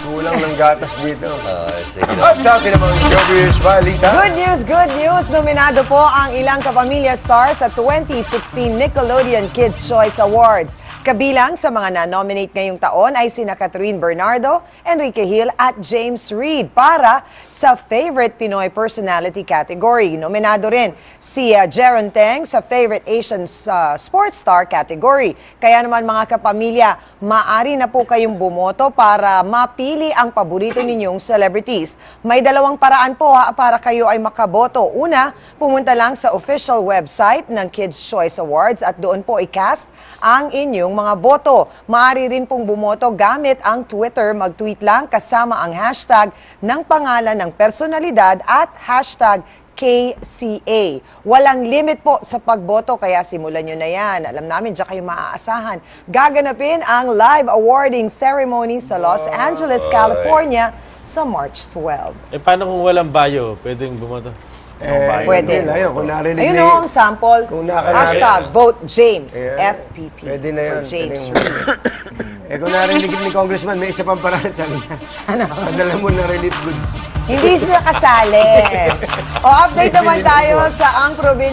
Kulang ng gatas dito. Sige na. At sa akin naman, showbiz balita. Good news, good news! Nominado po ang ilang kapamilya stars sa 2016 Nickelodeon Kids' Choice Awards. Kabilang sa mga na-nominate ngayong taon ay sina Catherine Bernardo, Enrique Hill at James Reid para sa Favorite Pinoy Personality category. Nominado rin si Jeron Teng sa Favorite Asian Sports Star category. Kaya naman mga kapamilya, maaari na po kayong bumoto para mapili ang paborito ninyong celebrities. May dalawang paraan po para kayo ay makaboto. Una, pumunta lang sa official website ng Kids' Choice Awards at doon po i-cast ang inyong mga boto. Maaari rin pong bumoto gamit ang Twitter. Mag-tweet lang kasama ang hashtag ng pangalan ng personalidad at hashtag KCA. Walang limit po sa pagboto kaya simulan nyo na yan. Alam namin, diyan kayo maaasahan. Gaganapin ang live awarding ceremony sa Los Angeles, California sa March 12. Paano kung walang bio? Pwedeng bumoto? Pwede. Ayun, kung narinig Ayun ni... o ang sample. Kung nakarinig- Hashtag vote James. Ayan. FPP. Pwede na yun. For James. Kung narinig ni Congressman, may isa pang paraan, sabi niya. Padala mo na relief goods. Hindi sila kasali. O update naman tayo sa ang probinsya.